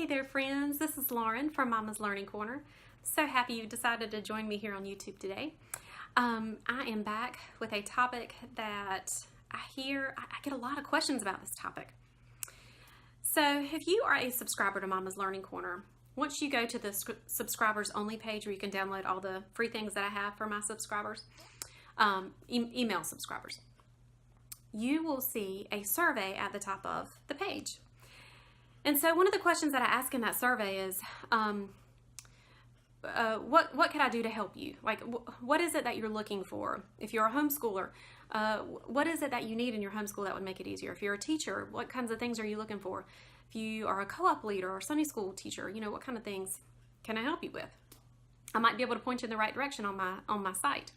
Hey there friends, this is Lauren from Mama's Learning Corner. So happy you decided to join me here on YouTube today. I am back with a topic that I get a lot of questions about this topic. So if you are a subscriber to Mama's Learning Corner, once you go to the subscribers only page where you can download all the free things that I have for my subscribers, email subscribers, you will see a survey at the top of the page. And so one of the questions that I ask in that survey is, what can I do to help you? Like, what is it that you're looking for? If you're a homeschooler, what is it that you need in your homeschool that would make it easier? If you're a teacher, what kinds of things are you looking for? If you are a co-op leader or Sunday school teacher, you know, what kind of things can I help you with? I might be able to point you in the right direction on my site.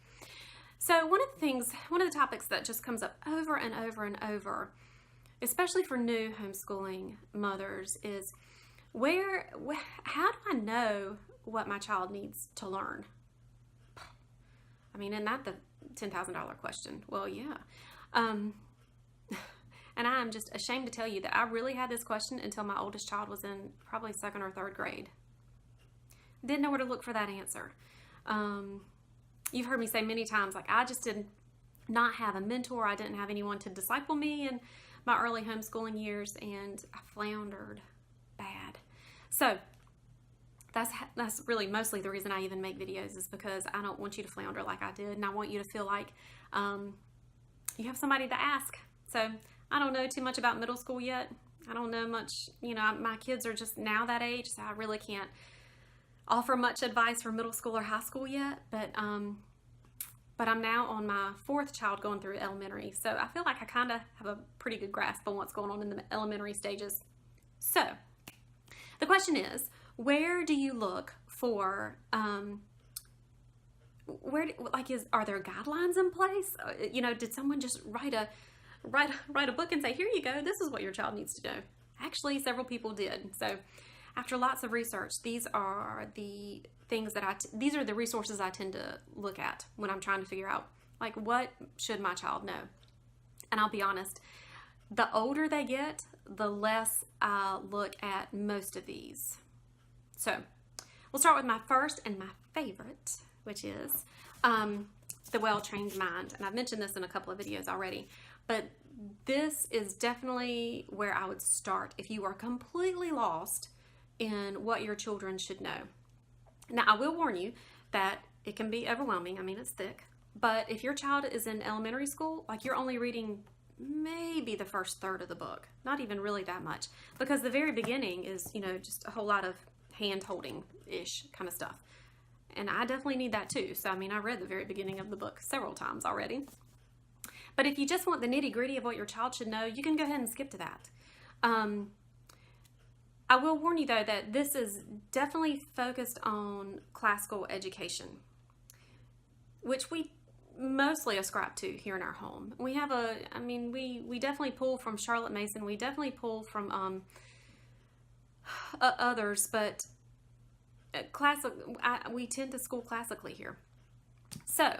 So one of the topics that just comes up over and over and over, especially for new homeschooling mothers, is how do I know what my child needs to learn? I mean, isn't that the $10,000 question? Well, yeah. And I'm just ashamed to tell you that I really had this question until my oldest child was in probably 2nd or 3rd grade. Didn't know where to look for that answer. You've heard me say many times, like, I just did not have a mentor. I didn't have anyone to disciple me in my early homeschooling years, and I floundered bad. So that's really mostly the reason I even make videos, is because I don't want you to flounder like I did, and I want you to feel like you have somebody to ask. So I don't know too much about middle school yet. I don't know much, you know, my kids are just now that age, so I really can't offer much advice for middle school or high school yet, but I'm now on my 4th child going through elementary, so I feel like I kind of have a pretty good grasp on what's going on in the elementary stages. So the question is, where do you look for, are there guidelines in place? You know, did someone just write a book and say, here you go, this is what your child needs to know? Actually, several people did. So after lots of research, these are the things that these are the resources I tend to look at when I'm trying to figure out, like, what should my child know? And I'll be honest, the older they get, the less I look at most of these. So we'll start with my first and my favorite, which is the well-trained mind. And I've mentioned this in a couple of videos already, but this is definitely where I would start if you are completely lost in what your children should know. Now, I will warn you that it can be overwhelming. I mean, it's thick. But if your child is in elementary school, like, you're only reading maybe the first third of the book, not even really that much, because the very beginning is, you know, just a whole lot of hand-holding-ish kind of stuff. And I definitely need that too. So, I mean, I read the very beginning of the book several times already. But if you just want the nitty-gritty of what your child should know, you can go ahead and skip to that. I will warn you, though, that this is definitely focused on classical education, which we mostly ascribe to here in our home. We have we definitely pull from Charlotte Mason. We definitely pull from others, but we tend to school classically here. So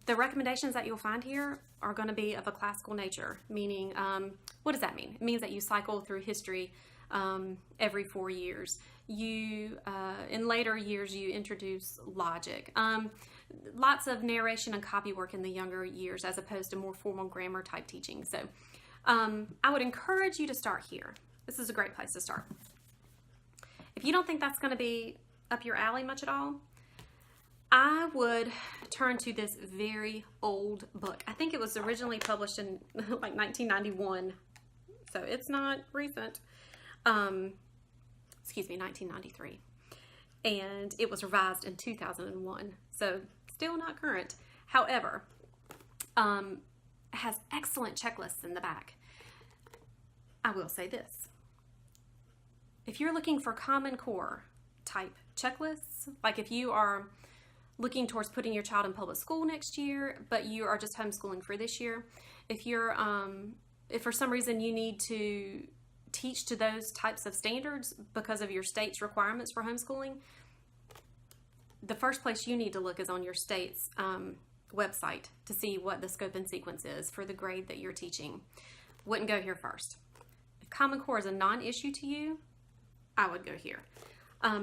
the recommendations that you'll find here are going to be of a classical nature, meaning, what does that mean? It means that you cycle through history every 4 years. In later years, you introduce logic. Lots of narration and copy work in the younger years, as opposed to more formal grammar type teaching. So I would encourage you to start here. This is a great place to start. If you don't think that's going to be up your alley much at all, I would turn to this very old book. I think it was originally published in like 1991, so it's not recent. Excuse me, 1993. And it was revised in 2001, so still not current. However, it has excellent checklists in the back. I will say this. If you're looking for Common Core type checklists, like if you are looking towards putting your child in public school next year, but you are just homeschooling for this year, if you're if for some reason you need to teach to those types of standards because of your state's requirements for homeschooling, the first place you need to look is on your state's website to see what the scope and sequence is for the grade that you're teaching. Wouldn't go here first. Common Core is a non-issue to you, I would go here.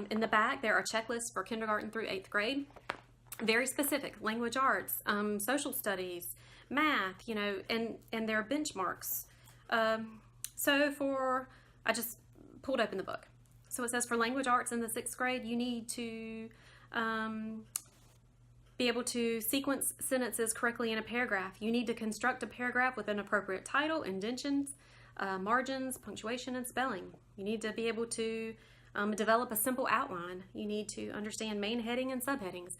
In the back, there are checklists for kindergarten through 8th grade. Very specific, language arts, social studies, math, and there are benchmarks. I just pulled open the book. So it says for language arts in the 6th grade, you need to be able to sequence sentences correctly in a paragraph. You need to construct a paragraph with an appropriate title, indentions, margins, punctuation, and spelling. You need to be able to develop a simple outline. You need to understand main heading and subheadings.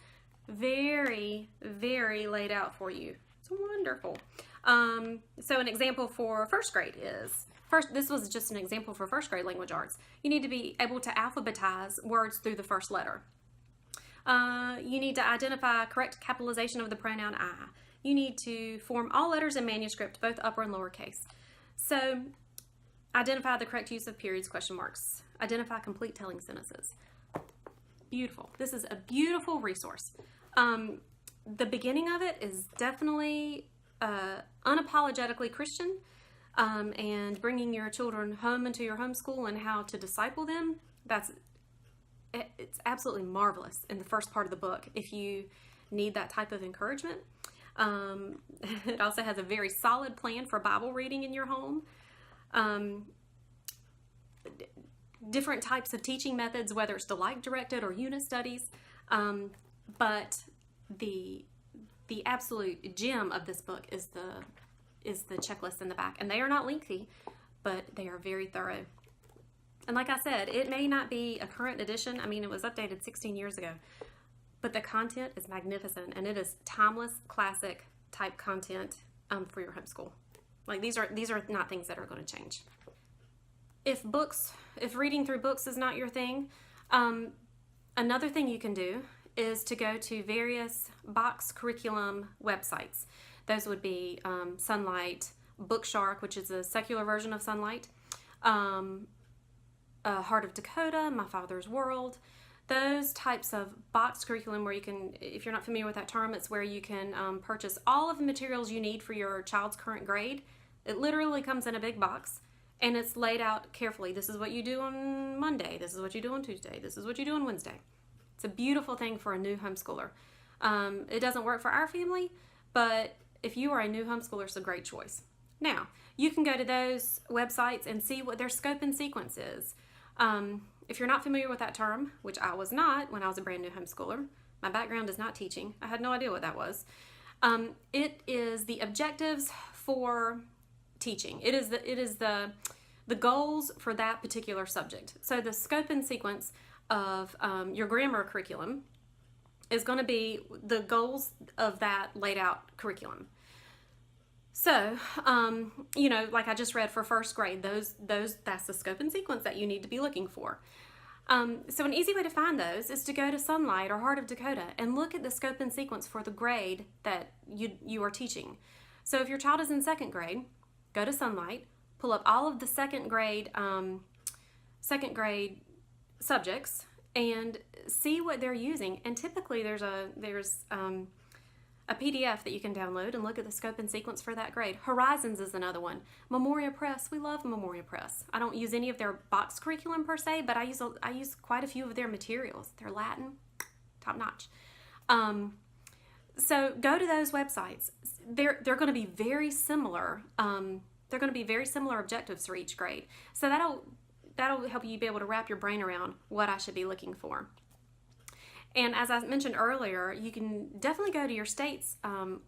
Very, very laid out for you. It's wonderful. So an example for 1st grade is, this was just an example for 1st grade language arts. You need to be able to alphabetize words through the first letter. You need to identify correct capitalization of the pronoun I. You need to form all letters in manuscript, both upper and lowercase. So identify the correct use of periods, question marks. Identify complete telling sentences. Beautiful. This is a beautiful resource. The beginning of it is definitely unapologetically Christian, and bringing your children home into your homeschool and how to disciple them. It's absolutely marvelous in the first part of the book if you need that type of encouragement. It also has a very solid plan for Bible reading in your home. Different types of teaching methods, whether it's delight directed or unit studies. But the absolute gem of this book is the checklist in the back. And they are not lengthy, but they are very thorough. And like I said, it may not be a current edition. I mean, it was updated 16 years ago, but the content is magnificent, and it is timeless, classic type content for your homeschool. Like these are not things that are going to change. If reading through books is not your thing, another thing you can do is to go to various box curriculum websites. Those would be Sunlight, Bookshark, which is a secular version of Sunlight, Heart of Dakota, My Father's World. Those types of box curriculum where you can, if you're not familiar with that term, it's where you can purchase all of the materials you need for your child's current grade. It literally comes in a big box, and it's laid out carefully. This is what you do on Monday. This is what you do on Tuesday. This is what you do on Wednesday. It's a beautiful thing for a new homeschooler. It doesn't work for our family, but if you are a new homeschooler, it's a great choice. Now, you can go to those websites and see what their scope and sequence is. If you're not familiar with that term, which I was not when I was a brand new homeschooler, my background is not teaching. I had no idea what that was. It is the objectives for teaching. It is the goals for that particular subject. So the scope and sequence of your grammar curriculum is going to be the goals of that laid out curriculum. So, like I just read for 1st grade, that's the scope and sequence that you need to be looking for. So an easy way to find those is to go to Sunlight or Heart of Dakota and look at the scope and sequence for the grade that you are teaching. So if your child is in 2nd grade, go to Sunlight, pull up all of the second grade subjects and see what they're using. And typically there's a PDF that you can download and look at the scope and sequence for that grade. Horizons is another one. Memoria Press, we love Memoria Press. I don't use any of their box curriculum per se, but I use quite a few of their materials. They're Latin, top notch. So go to those websites. They're going to be very similar. They're going to be very similar objectives for each grade. So that'll help you be able to wrap your brain around what I should be looking for. And as I mentioned earlier, you can definitely go to your state's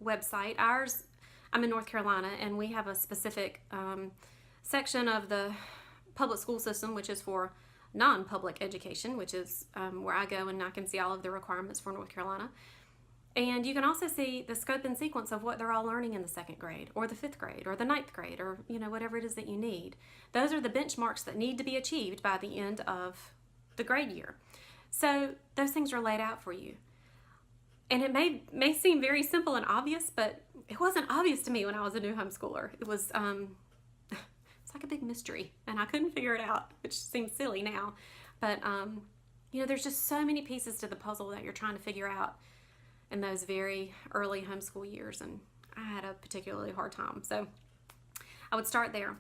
website. I'm in North Carolina, and we have a specific section of the public school system, which is for non-public education, which is where I go and I can see all of the requirements for North Carolina. And you can also see the scope and sequence of what they're all learning in the 2nd grade or the 5th grade or the 9th grade or whatever it is that you need. Those are the benchmarks that need to be achieved by the end of the grade year. So those things are laid out for you. And it may seem very simple and obvious, but it wasn't obvious to me when I was a new homeschooler. It was it's like a big mystery, and I couldn't figure it out, which seems silly now. But there's just so many pieces to the puzzle that you're trying to figure out in those very early homeschool years, and I had a particularly hard time. So I would start there.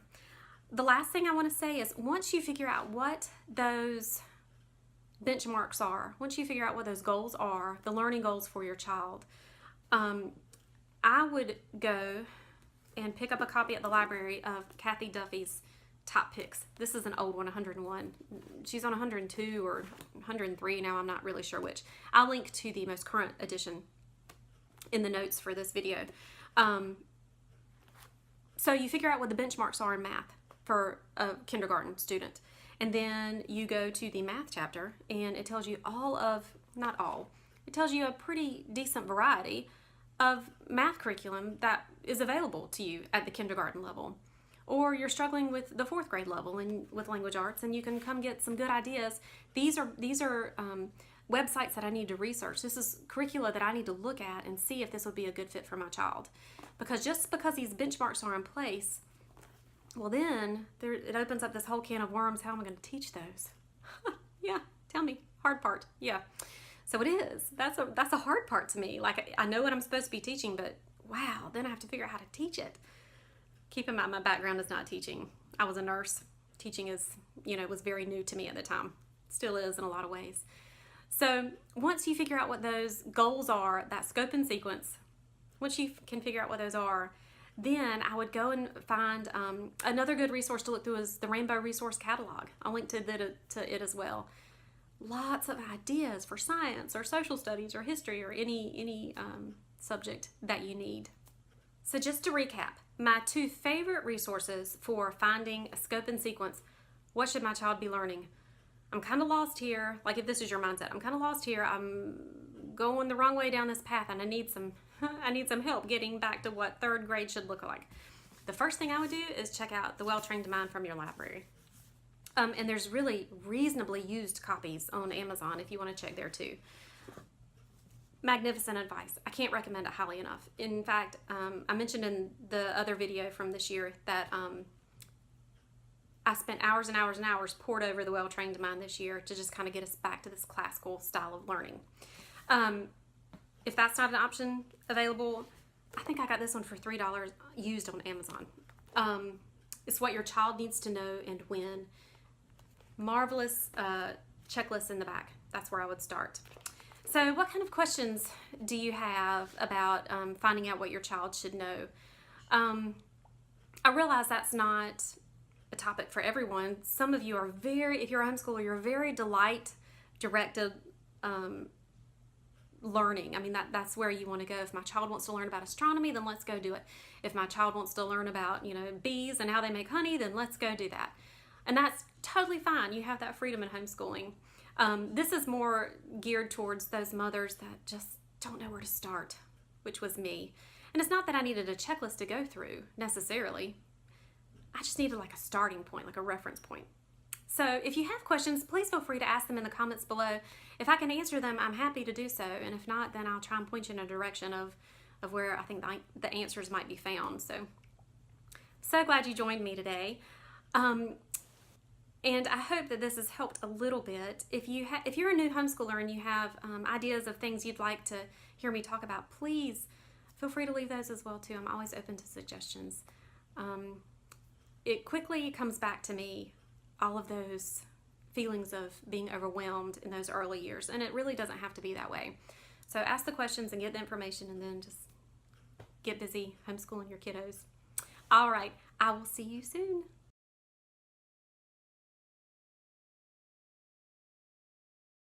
the last thing I want to say is once you figure out what those benchmarks are, once you figure out what those goals are, the learning goals for your child, I would go and pick up a copy at the library of Kathy Duffy's Top Picks. This is an old one, 101. She's on 102 or 103 now, I'm not really sure which. I'll link to the most current edition in the notes for this video. So you figure out what the benchmarks are in math for a kindergarten student. And then you go to the math chapter and it tells you not all, it tells you a pretty decent variety of math curriculum that is available to you at the kindergarten level. Or you're struggling with the 4th grade level and with language arts, and you can come get some good ideas. These are websites that I need to research. This is curricula that I need to look at and see if this would be a good fit for my child. Because just because these benchmarks are in place, well then it opens up this whole can of worms. How am I going to teach those? Yeah, tell me. Hard part. Yeah. So it is. That's a hard part to me. Like, I know what I'm supposed to be teaching, but wow, then I have to figure out how to teach it. Keep in mind, my background is not teaching. I was a nurse. Teaching was very new to me at the time. Still is in a lot of ways. So once you figure out what those goals are, that scope and sequence, once you can figure out what those are, then I would go and find another good resource to look through is the Rainbow Resource Catalog. I'll link to it as well. Lots of ideas for science or social studies or history or any subject that you need. So just to recap, my 2 favorite resources for finding a scope and sequence, what should my child be learning? I'm kind of lost here. Like, if this is your mindset, I'm kind of lost here. I'm going the wrong way down this path and I need some help getting back to what 3rd grade should look like. The first thing I would do is check out the Well-Trained Mind from your library. And there's really reasonably used copies on Amazon if you want to check there too. Magnificent advice. I can't recommend it highly enough. In fact, I mentioned in the other video from this year that I spent hours and hours and hours poured over the Well-Trained Mind this year to just kind of get us back to this classical style of learning. If that's not an option available, I think I got this one for $3 used on Amazon. It's What Your Child Needs to Know and When. Marvelous checklist in the back. That's where I would start. So what kind of questions do you have about finding out what your child should know? I realize that's not a topic for everyone. Some of you are if you're a homeschooler, you're very delight-directed learning. I mean, that's where you want to go. If my child wants to learn about astronomy, then let's go do it. If my child wants to learn about, bees and how they make honey, then let's go do that. And that's totally fine. You have that freedom in homeschooling. This is more geared towards those mothers that just don't know where to start, which was me. And it's not that I needed a checklist to go through necessarily. I just needed like a starting point, like a reference point. So if you have questions, please feel free to ask them in the comments below. If I can answer them, I'm happy to do so. And if not, then I'll try and point you in a direction of where I think the answers might be found. So glad you joined me today. And I hope that this has helped a little bit. If you're a new homeschooler and you have ideas of things you'd like to hear me talk about, please feel free to leave those as well too. I'm always open to suggestions. It quickly comes back to me, all of those feelings of being overwhelmed in those early years, and it really doesn't have to be that way. So ask the questions and get the information, and then just get busy homeschooling your kiddos. All right, I will see you soon.